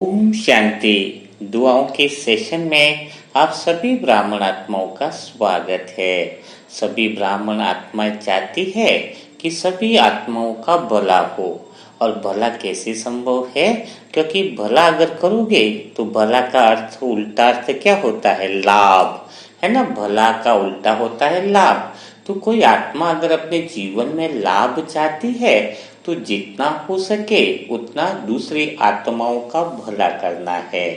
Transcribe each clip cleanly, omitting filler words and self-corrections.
ओम शांति। दुआओं के सेशन में आप सभी ब्राह्मण आत्माओं का स्वागत है। सभी ब्राह्मण आत्माएं चाहती है कि सभी आत्माओं का भला हो। और भला कैसे संभव है? क्योंकि भला अगर करोगे तो भला का अर्थ उल्टा अर्थ क्या होता है? लाभ, है ना। भला का उल्टा होता है लाभ। तो कोई आत्मा अगर अपने जीवन में लाभ चाहती है तो जितना हो सके उतना दूसरी आत्माओं का भला करना है।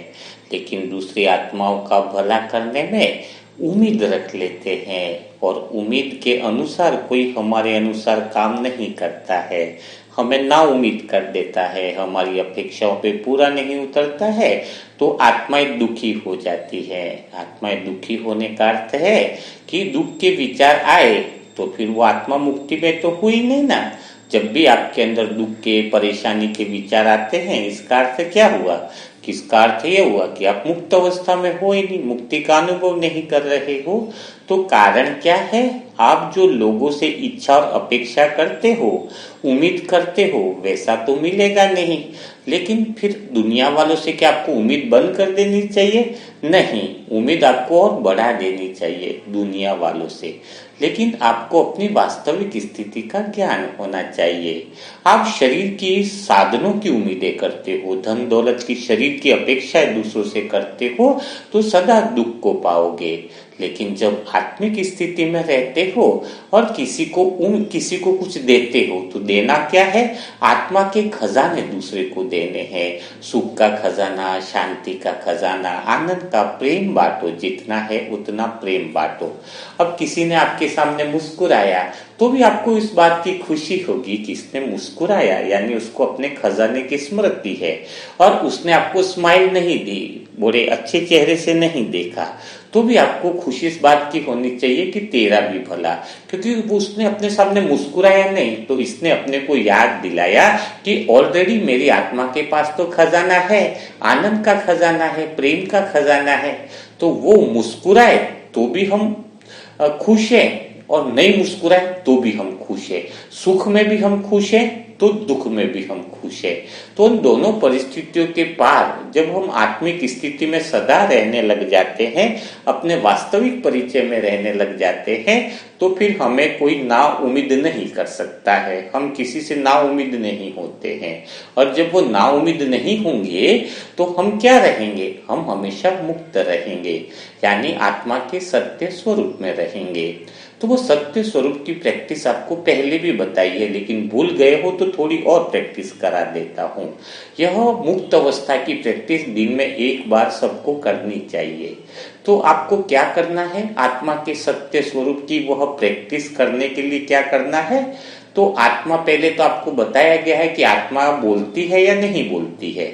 लेकिन दूसरी आत्माओं का भला करने में उम्मीद रख लेते हैं और उम्मीद के अनुसार कोई हमारे अनुसार काम नहीं करता है, हमें ना उम्मीद कर देता है, हमारी अपेक्षाओं पे पूरा नहीं उतरता है तो आत्माएं दुखी हो जाती है। आत्माएं दुखी होने का अर्थ है कि दुख के विचार आए तो फिर वो आत्मा मुक्ति में तो हुई नहीं ना। जब भी आपके अंदर दुख के परेशानी के विचार आते हैं इसका अर्थ क्या हुआ? किसका अर्थ ये हुआ कि आप मुक्त अवस्था में हो ही नहीं, मुक्ति का अनुभव नहीं कर रहे हो। तो कारण क्या है? आप जो लोगों से इच्छा और अपेक्षा करते हो, उम्मीद करते हो, वैसा तो मिलेगा नहीं। लेकिन फिर दुनिया वालों से क्या आपको उम्मीद बंद कर देनी चाहिए? नहीं, उम्मीद आपको और बढ़ा देनी चाहिए दुनिया वालों से। लेकिन आपको अपनी वास्तविक स्थिति का ज्ञान होना चाहिए। आप शरीर की साधनों की उम्मीदें करते हो, धन दौलत की, शरीर की अपेक्षाएं दूसरों से करते हो तो सदा दुख को पाओगे। लेकिन जब आत्मिक स्थिति में रहते हो और किसी को कुछ देते हो तो देना क्या है? आत्मा के खजाने दूसरे को देने हैं। सुख का खजाना, शांति का खजाना, आनंद का, प्रेम बांटो। जितना है उतना प्रेम बांटो। अब किसी ने आपके सामने मुस्कुराया तो भी आपको इस बात की खुशी होगी कि इसने मुस्कुराया, यानी उसको अपने खजाने की स्मृति है और उसने आपको स्माइल नहीं दी, बड़े अच्छे चेहरे से नहीं देखा, तो भी आपको खुशी इस बात की होनी चाहिए कि तेरा भी भला। क्योंकि वो उसने अपने सामने मुस्कुराया नहीं तो इसने अपने को याद दिलाया कि ऑलरेडी मेरी आत्मा के पास तो खजाना है, आनंद का खजाना है, प्रेम का खजाना है। तो वो मुस्कुराए तो भी हम खुश हैं और नहीं मुस्कुराए तो भी हम खुश हैं। सुख में भी हम खुश हैं तो दुख में भी हम खुश हैं। तो उन दोनों परिस्थितियों के पार जब हम आत्मिक स्थिति में सदा रहने लग जाते हैं, अपने वास्तविक परिचय में रहने लग जाते हैं, तो फिर हमें कोई ना उम्मीद नहीं कर सकता है। हम किसी से ना उम्मीद नहीं होते हैं। और जब वो ना उम्मीद नहीं होंगे तो हम क्या रहेंगे? हम हमेशा मुक्त रहेंगे, यानी आत्मा के सत्य स्वरूप में रहेंगे। तो वो सत्य स्वरूप की प्रैक्टिस आपको पहले भी बताई है, लेकिन भूल गए हो तो थोड़ी और प्रैक्टिस करा देता हूँ। यह मुक्त अवस्था की प्रैक्टिस दिन में एक बार सबको करनी चाहिए। तो आपको क्या करना है? आत्मा के सत्य स्वरूप की वह प्रैक्टिस करने के लिए क्या करना है? तो आत्मा, पहले तो आपको बताया गया है कि आत्मा बोलती है या नहीं बोलती है।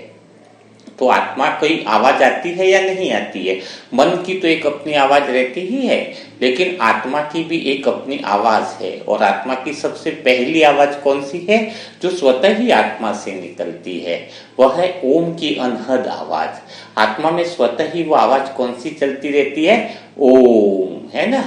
तो आत्मा कोई आवाज आती है या नहीं आती है? मन की तो एक अपनी आवाज रहती ही है, लेकिन आत्मा की भी एक अपनी आवाज है। और आत्मा की सबसे पहली आवाज कौन सी है? जो स्वतः ही आत्मा से निकलती है, वह है ओम की अनहद आवाज। आत्मा में स्वतः ही वो आवाज कौन सी चलती रहती है? ओम, है ना।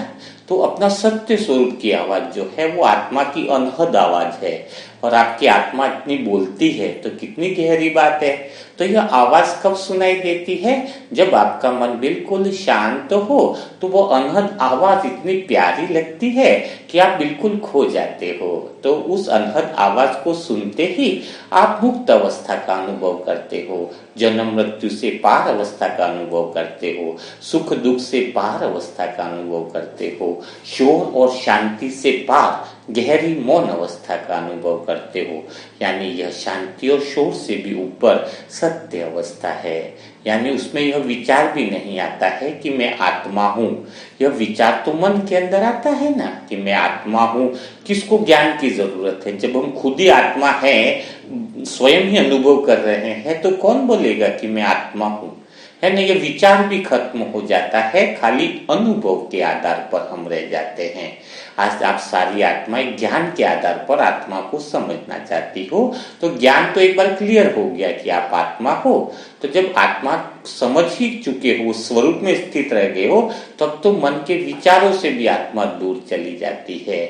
तो अपना सत्य स्वरूप की आवाज जो है वो आत्मा की अनहद आवाज है। और आपकी आत्मा इतनी बोलती है तो कितनी गहरी बात है। तो यह आवाज कब सुनाई देती है? जब आपका मन बिल्कुल शांत हो तो वो अनहद आवाज इतनी प्यारी लगती है कि आप बिल्कुल खो जाते हो। तो उस अनहद आवाज को सुनते ही आप मुक्त अवस्था का अनुभव करते हो, जन्म मृत्यु से पार अवस्था का अनुभव करते हो, सुख दुख से पार अवस्था का अनुभव करते हो, शोर और शांति से पार गहरी मौन अवस्था का अनुभव करते हो। यानी यह शांति और शोर से भी ऊपर सत्य अवस्था है। यानी उसमें यह विचार भी नहीं आता है कि मैं आत्मा हूँ। यह विचार तो मन के अंदर आता है ना कि मैं आत्मा हूँ। किसको ज्ञान की जरूरत है? जब हम खुद ही आत्मा है, स्वयं ही अनुभव कर रहे हैं, तो कौन बोलेगा कि मैं आत्मा हूँ? है ना। ये विचार भी खत्म हो जाता है, खाली अनुभव के आधार पर हम रह जाते हैं। आज आप सारी आत्माएं ज्ञान के आधार पर आत्मा को समझना चाहती हो, तो ज्ञान तो एक बार क्लियर हो गया कि आप आत्मा हो। तो जब आत्मा समझ ही चुके हो, स्वरूप में स्थित रह गए हो, तब तो मन के विचारों से भी आत्मा दूर चली जाती है।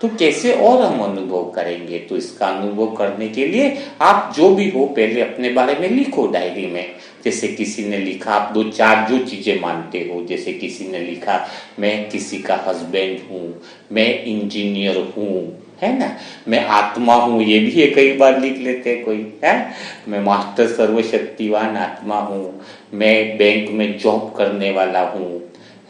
तो कैसे और हम अनुभव करेंगे? तो इसका अनुभव करने के लिए आप जो भी हो पहले अपने बारे में लिखो डायरी में। जैसे किसी ने लिखा, आप दो चार जो चीजें मानते हो, जैसे किसी ने लिखा मैं किसी का हस्बैंड हूँ, मैं इंजीनियर हूँ, है ना, मैं आत्मा हूँ, ये भी है कई बार लिख लेते हैं कोई, है, मैं मास्टर सर्वशक्तिवान आत्मा हूँ, मैं बैंक में जॉब करने वाला हूँ,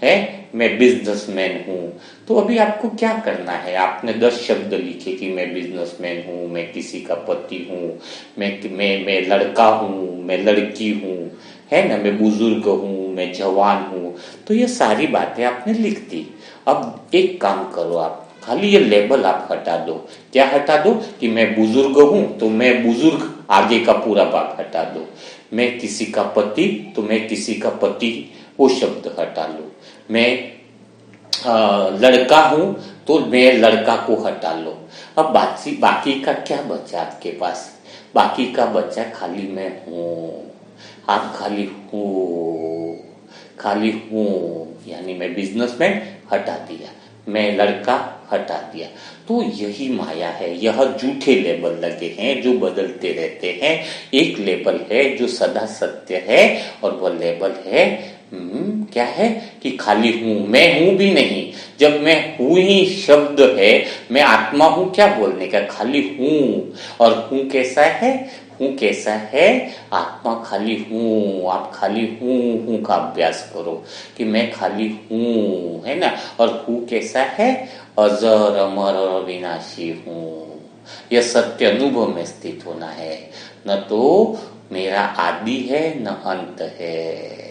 है, मैं बिजनेसमैन हूँ। तो अभी आपको क्या करना है? आपने 10 शब्द लिखे कि मैं बिजनेसमैन हूँ, मैं किसी का पति हूँ, मैं लड़का हूँ, मैं लड़की हूँ, है ना, मैं बुजुर्ग हूँ, मैं जवान हूँ। तो ये सारी बातें आपने लिख दी। अब एक काम करो, आप खाली ये लेबल आप हटा दो। क्या हटा दो? कि मैं बुजुर्ग हूं तो मैं बुजुर्ग आगे का पूरा भाग हटा दो। मैं किसी का पति तो मैं किसी का पति वो शब्द हटा लो। मैं लड़का हूं तो मैं लड़का को हटा लो। अब बाकी का क्या बचा आपके पास? बाकी का बचा खाली मैं हूं। आप खाली हूं यानी मैं बिजनेसमैन हटा दिया, मैं लड़का हटा दिया। तो यही माया है। यह झूठे लेबल लगे हैं जो बदलते रहते हैं। एक लेबल है जो सदा सत्य है और वह लेबल है क्या है कि खाली हूं, मैं हूं भी नहीं। जब मैं हूं ही शब्द है, मैं आत्मा हूं क्या बोलने का, खाली हूं। और हूं कैसा है? हूं कैसा है? आत्मा खाली हूं। आप खाली हूं का अभ्यास करो कि मैं खाली हूं, है ना। और हूं कैसा है? अजर अमर और अविनाशी हूं। यह सत्य अनुभव में स्थित होना है। न तो मेरा आदि है न अंत है,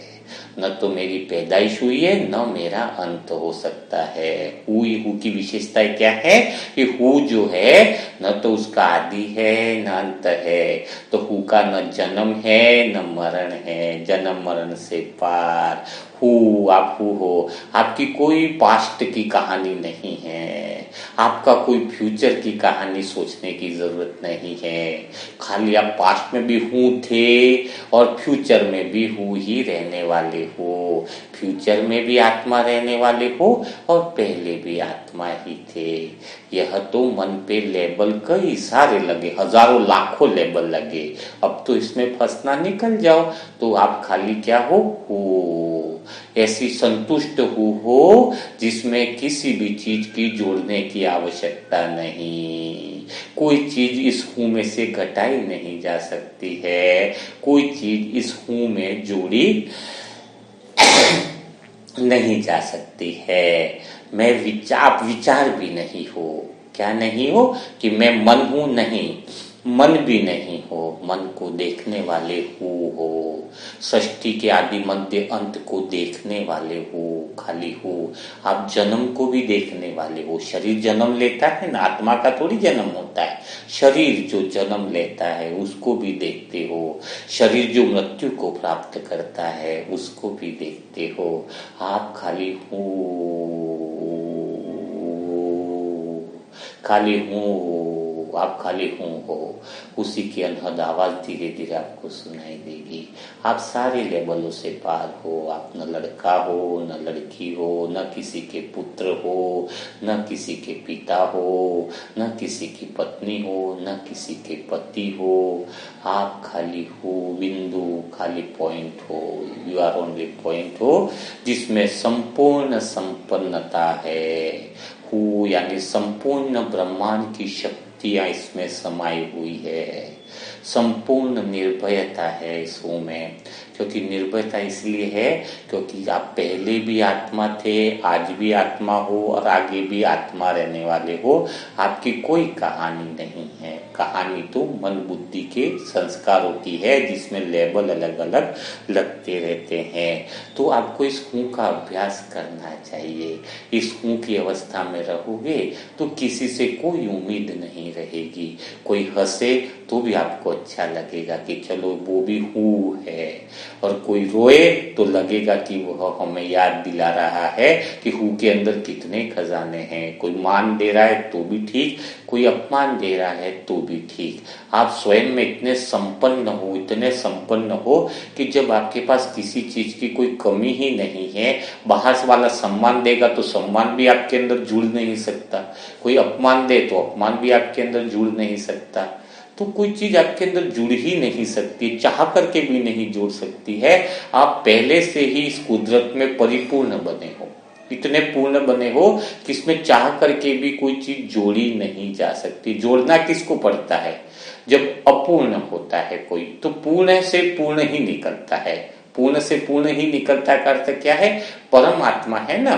न तो मेरी पैदाइश हुई है न मेरा अंत हो सकता है। हु की विशेषता क्या है कि हु जो है न तो उसका आदि है न अंत है। तो हु का न जन्म है न मरण है, जन्म मरण से पार। आप हु हो। आपकी कोई पास्ट की कहानी नहीं है, आपका कोई फ्यूचर की कहानी सोचने की जरूरत नहीं है। खाली आप पास्ट में भी हूँ थे और फ्यूचर में भी हूँ ही रहने वाले हो। फ्यूचर में भी आत्मा रहने वाले हो और पहले भी आत्मा ही थे। यह तो मन पे लेबल कई सारे लगे, हजारों लाखों लेबल लगे। अब तो इसमें फंसना निकल जाओ। तो आप खाली क्या हो? ऐसी संतुष्ट हो जिसमें किसी भी चीज की जोड़ने की आवश्यकता नहीं। कोई चीज इस हूं में से घटाई नहीं जा सकती है, कोई चीज इस हूं में जोड़ी नहीं जा सकती है। मैं विचार भी नहीं हो। क्या नहीं हो? कि मैं मन हूं, नहीं, मन भी नहीं हो। मन को देखने वाले हो, सृष्टि के आदि मध्य अंत को देखने वाले हो, खाली हो। आप जन्म को भी देखने वाले हो। शरीर जन्म लेता है ना, आत्मा का थोड़ी जन्म होता है। शरीर जो जन्म लेता है उसको भी देखते हो। शरीर जो मृत्यु को प्राप्त करता है उसको भी देखते हो। आप खाली हो, खाली हूँ। आप खाली हूँ हो। उसी की अनहद आवाज धीरे धीरे आपको सुनाई देगी। आप सारे लेवलों से पार हो। आप न लड़का हो न लड़की हो, न किसी के पुत्र हो न किसी के पिता हो, न किसी की पत्नी हो न किसी के पति हो। आप खाली हो, बिंदु, खाली पॉइंट हो। यू आर ओनली पॉइंट हो जिसमें संपूर्ण संपन्नता है। हु यानी संपूर्ण ब्रह्मांड की शक्तियां इसमें समाई हुई है। संपूर्ण निर्भयता है इस हु में। क्योंकि निर्भयता इसलिए है क्योंकि आप पहले भी आत्मा थे, आज भी आत्मा हो और आगे भी आत्मा रहने वाले हो। आपकी कोई कहानी नहीं है। कहानी तो मन बुद्धि के संस्कारों की है जिसमें लेबल अलग अलग लगते रहते हैं। तो आपको इस हूँ का अभ्यास करना चाहिए। इस हूँ की अवस्था में रहोगे तो किसी से कोई उम्मीद नहीं रहेगी। कोई हंसे तो भी आपको अच्छा लगेगा कि चलो वो भी हूँ है। और कोई रोए तो लगेगा कि वह हमें याद दिला रहा है कि हू के अंदर कितने खजाने हैं। कोई मान दे रहा है तो भी ठीक, कोई अपमान दे रहा है तो भी ठीक। आप स्वयं में इतने संपन्न हो, इतने संपन्न हो कि जब आपके पास किसी चीज की कोई कमी ही नहीं है, बाहर वाला सम्मान देगा तो सम्मान भी आपके अंदर जुड़ नहीं सकता, कोई अपमान दे तो अपमान भी आपके अंदर जुड़ नहीं सकता, तो कोई चीज आपके अंदर जुड़ ही नहीं सकती, चाह करके भी नहीं जुड़ सकती है। आप पहले से ही इस कुदरत में परिपूर्ण बने हो, इतने पूर्ण बने हो कि इसमें चाह करके भी कोई चीज जोड़ी नहीं जा सकती। जोड़ना किसको पड़ता है? जब अपूर्ण होता है कोई, तो पूर्ण से पूर्ण ही निकलता है। पूर्ण से पूर्ण ही निकलता का अर्थ क्या है? परमात्मा है ना,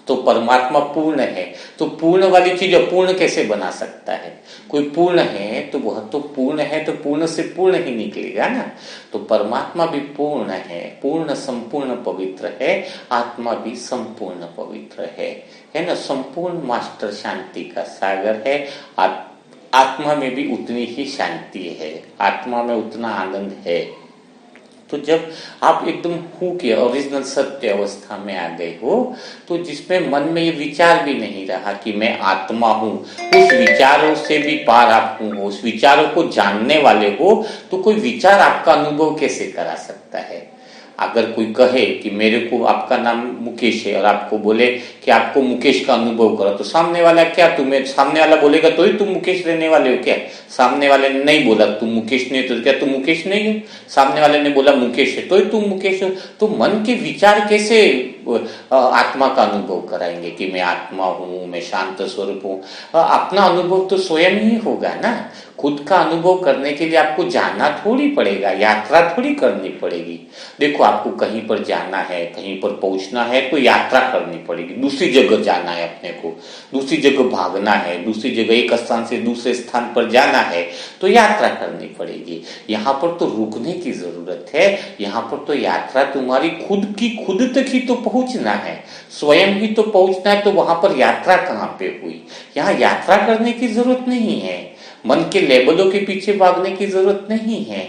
तो परमात्मा पूर्ण है, तो पूर्ण वाली चीज अपूर्ण कैसे बना सकता है? कोई पूर्ण है तो वह तो पूर्ण है, तो पूर्ण से पूर्ण ही निकलेगा ना। तो परमात्मा भी पूर्ण है, पूर्ण संपूर्ण पवित्र है, आत्मा भी संपूर्ण पवित्र है ना। संपूर्ण मास्टर शांति का सागर है। आत्मा में भी उतनी ही शांति है, आत्मा में उतना आनंद है। तो जब आप एकदम हूँ के ओरिजिनल सत्य अवस्था में आ गए हो, तो जिसमें मन में ये विचार भी नहीं रहा कि मैं आत्मा हूँ, उस विचारों से भी पार आप हूँ, उस विचारों को जानने वाले हो, तो कोई विचार आपका अनुभव कैसे करा सकता है? अगर कोई कहे कि मेरे को आपका नाम मुकेश है और आपको बोले कि आपको मुकेश का अनुभव करो, तो सामने वाला क्या, तुम्हें सामने वाला बोलेगा तो ही तुम मुकेश रहने वाले हो क्या? सामने वाले ने नहीं बोला तुम मुकेश नहीं, तो क्या तुम मुकेश नहीं हो? सामने वाले ने बोला मुकेश है तो ही तुम मुकेश हो। तो मन के विचार कैसे आत्मा का अनुभव कराएंगे कि मैं आत्मा हूँ, मैं शांत स्वरूप हूँ? अपना अनुभव तो स्वयं ही होगा ना। खुद का अनुभव करने के लिए आपको जाना थोड़ी पड़ेगा, यात्रा थोड़ी करनी पड़ेगी। देखो आपको कहीं पर जाना है, कहीं पर पहुंचना है तो यात्रा करनी पड़ेगी, दूसरी जगह जाना है, अपने को दूसरी जगह भागना है, दूसरी जगह एक स्थान से दूसरे स्थान पर जाना है तो यात्रा करनी पड़ेगी। यहाँ पर तो रुकने की जरूरत है, यहाँ पर तो यात्रा तुम्हारी खुद की खुद तक ही तो पहुंचना है, स्वयं ही तो पहुंचना है। तो वहां पर यात्रा कहाँ पे हुई? यहाँ यात्रा करने की जरूरत नहीं है, मन के लेबलों के पीछे भागने की जरूरत नहीं है,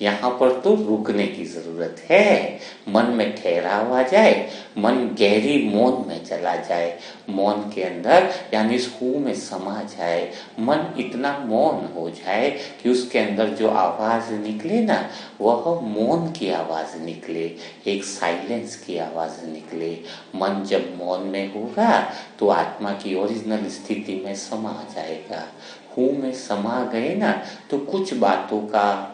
यहाँ पर तो रुकने की जरूरत है। मन में ठहराव आ जाए, मन गहरी मौन में चला जाए, मौन के अंदर यानी इस हूँ में समा जाए, मन इतना मौन हो जाए कि उसके अंदर जो आवाज निकले ना, वह मौन की आवाज निकले, एक साइलेंस की आवाज निकले। मन जब मौन में होगा तो आत्मा की ओरिजिनल स्थिति में समा जाएगा। हूँ में समा गए ना तो कुछ बातों का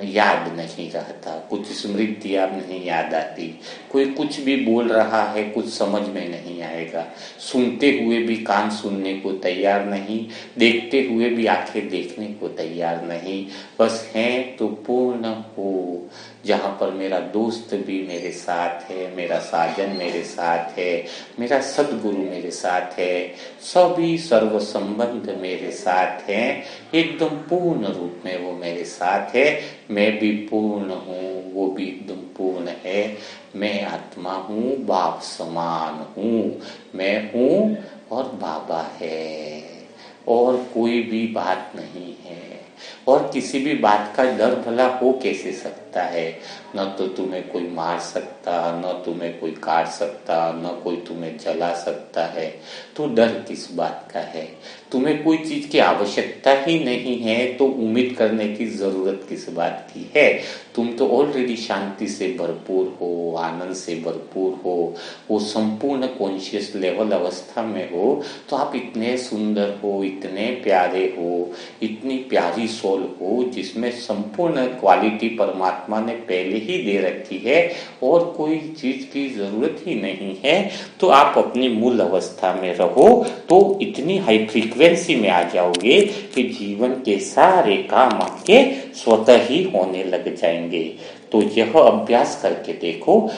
याद नहीं रहता, कुछ स्मृतियां नहीं याद आती, कोई कुछ भी बोल रहा है कुछ समझ में नहीं आएगा, सुनते हुए भी कान सुनने को तैयार नहीं, देखते हुए भी आंखें देखने को तैयार नहीं, बस हैं तो पूर्ण हो, जहाँ पर मेरा दोस्त भी मेरे साथ है, मेरा साजन मेरे साथ है, मेरा सदगुरु मेरे साथ है, सभी सर्व संबंध मेरे साथ हैं, एकदम पूर्ण रूप में वो मेरे साथ है। मैं भी पूर्ण हूँ, वो भी एकदम पूर्ण है। मैं आत्मा हूँ, बाप समान हूँ, मैं हूँ और बाबा है, और कोई भी बात नहीं है। और किसी भी बात का डर भला हो कैसे सकता है? न तो तुम्हें कोई मार सकता, न तुम्हें कोई काट सकता, न कोई तुम्हें जला सकता है, तो डर किस बात का है? तुम्हें कोई चीज की आवश्यकता ही नहीं है तो उम्मीद करने की जरूरत किस बात की है? तुम तो ऑलरेडी शांति से भरपूर हो, आनंद से भरपूर हो, वो संपूर्ण कॉन्शियस लेवल अवस्था में हो, तो आप इतने सुंदर हो, इतने प्यारे हो, इतनी प्यारी सोल हो जिसमें संपूर्ण क्वालिटी परमात्मा ने पहले ही दे रखी है और कोई चीज की जरूरत ही नहीं है। तो आप अपनी मूल अवस्था में रहो तो इतनी हाई फ्रीक्वेंसी में आ जाओगे कि जीवन के सारे काम आपके स्वतः ही होने लग जाएंगे। तो यह अभ्यास करके देखो,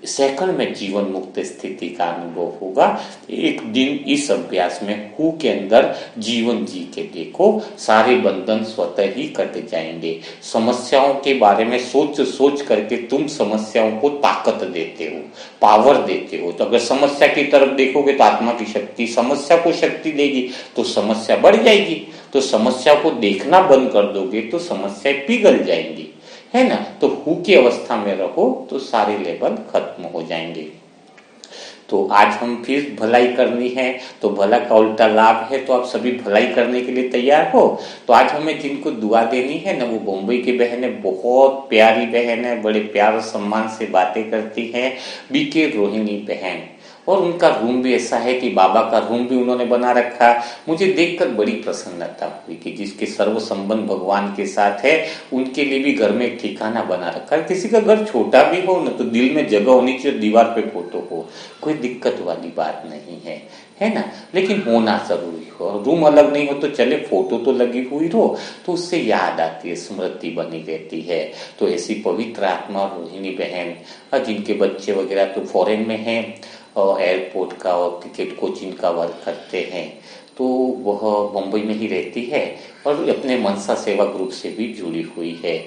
सेकंड में जीवन मुक्त स्थिति का अनुभव होगा। एक दिन इस अभ्यास में हूँ के अंदर जीवन जी के देखो, सारे बंधन स्वतः ही कट जाएंगे। समस्याओं के बारे में सोच सोच करके तुम समस्याओं को ताकत देते हो, पावर देते हो। तो अगर समस्या की तरफ देखोगे तो आत्मा की शक्ति समस्या को शक्ति देगी, तो समस्या बढ़ जाएगी। तो समस्या को देखना बंद कर दोगे तो समस्याएं पिघल जाएंगी, है ना। तो हु की अवस्था में रहो तो सारे लेवल खत्म हो जाएंगे। तो आज हम फिर भलाई करनी है, तो भला का उल्टा लाभ है, तो आप सभी भलाई करने के लिए तैयार हो। तो आज हमें जिनको दुआ देनी है ना, वो मुंबई की बहन है, बहुत प्यारी बहन है, बड़े प्यार और सम्मान से बातें करती है, बीके रोहिणी बहन। और उनका रूम भी ऐसा है कि बाबा का रूम भी उन्होंने बना रखा। मुझे देखकर बड़ी प्रसन्नता हुई कि जिसके सर्व संबंध भगवान के साथ है, उनके लिए भी घर में एक ठिकाना बना रखा है। किसी का घर छोटा भी हो ना, तो दिल में जगह होनी चाहिए, दीवार पे फोटो हो, कोई दिक्कत वाली बात नहीं है ना। लेकिन होना जरूरी हो, रूम अलग नहीं हो तो चले, फोटो तो लगी हुई हो, तो उससे याद आती है, स्मृति बनी रहती है। तो ऐसी पवित्र आत्मा रोहिणी बहन, जिनके बच्चे वगैरह तो फॉरेन में हैं और एयरपोर्ट का और टिकट कोचिंग का वर्क करते हैं, तो वह मुंबई में ही रहती है और अपने मनसा सेवा ग्रुप से भी जुड़ी हुई है।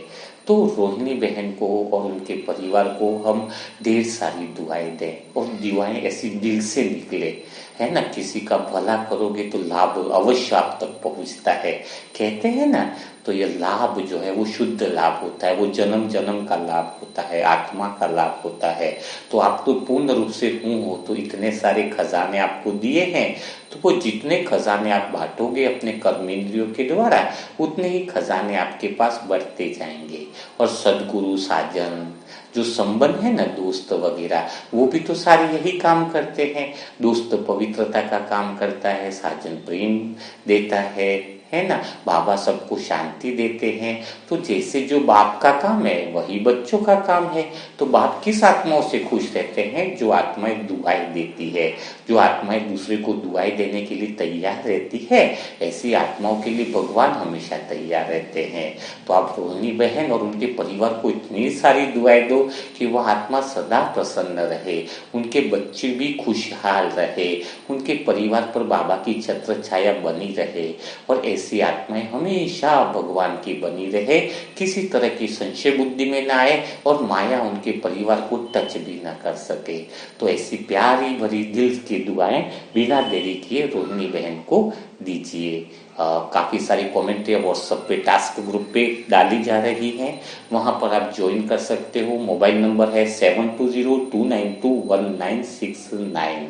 तो रोहिणी बहन को और उनके परिवार को हम ढेर सारी दुआएं दें, और दुआएं ऐसी दिल से निकले, है ना। किसी का भला करोगे तो लाभ अवश्य आप तक पहुंचता है, कहते हैं ना। तो ये लाभ जो है वो शुद्ध लाभ होता है, वो जन्म जन्म का लाभ होता है, आत्मा का लाभ होता है। तो आप तो पूर्ण रूप से हूँ हो, तो इतने सारे खजाने आपको दिए हैं, तो वो जितने खजाने आप बांटोगे अपने कर्मेंद्रियों के द्वारा, उतने ही खजाने आपके पास बढ़ते जाएंगे। और सदगुरु साजन जो संबंध है ना, दोस्त वगैरह, वो भी तो सारे यही काम करते हैं। दोस्त पवित्रता का काम करता है, साजन प्रेम देता है ना। बाबा सबको शांति देते हैं। तो जैसे जो बाप का काम है वही बच्चों का काम है। तो बाप किस आत्माओं से खुश रहते हैं? जो आत्माएं दुआएं देती है, जो आत्माएं दूसरे को दुआएं देने के लिए तैयार रहती है, ऐसी आत्माओं के लिए भगवान हमेशा तैयार रहते हैं। तो आप रोहिणी बहन और उनके परिवार को इतनी सारी दुआएं दो कि वह आत्मा सदा प्रसन्न रहे, उनके बच्चे भी खुशहाल रहे, उनके परिवार पर बाबा की छत्र छाया बनी रहे, और ऐसी आत्माएं हमेशा भगवान की बनी रहे, किसी तरह की संशय बुद्धि में ना आए और माया उनके परिवार को टच भी ना कर सके। तो ऐसी प्यारी भरी दिल की दुआएं बिना देरी किए रोहिणी बहन को दीजिए। काफ़ी सारी कमेंट्री व्हाट्सएप पे टास्क ग्रुप पे डाली जा रही हैं, वहाँ पर आप ज्वाइन कर सकते हो। मोबाइल नंबर है 7202921969।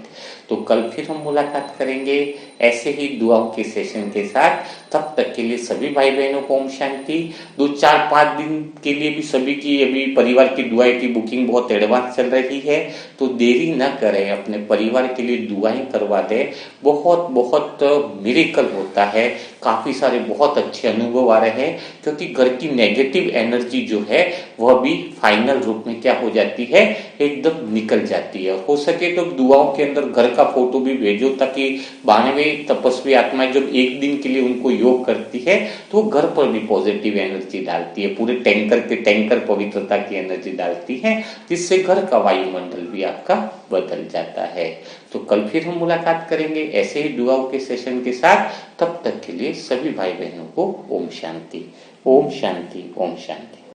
तो कल फिर हम मुलाकात करेंगे ऐसे ही दुआओं के सेशन के साथ। तब तक के लिए सभी भाई बहनों को ओम शांति। 2-4-5 दिन के लिए भी सभी की अभी परिवार की दुआएं की बुकिंग बहुत एडवांस चल रही है, तो देरी न करें, अपने परिवार के लिए दुआएं करवा दें। बहुत बहुत मिरेकल होता है, काफी सारे बहुत अच्छे अनुभव आ रहे हैं, क्योंकि घर की नेगेटिव एनर्जी जो है वह भी फाइनल रूप में क्या हो जाती है, एकदम निकल जाती है। हो सके तो दुआओं के अंदर घर का फोटो भी भेजो, ताकि 92 तपस्वी आत्माएं जब एक दिन के लिए उनको योग करती है तो घर पर भी पॉजिटिव एनर्जी डालती है, पूरे टैंकर के टैंकर पवित्रता की एनर्जी डालती है, जिससे घर का वायुमंडल भी आपका बदल जाता है। तो कल फिर हम मुलाकात करेंगे ऐसे ही दुआओं के सेशन के साथ। तब तक के लिए सभी भाई बहनों को ओम शांति, ओम शांति, ओम शांति।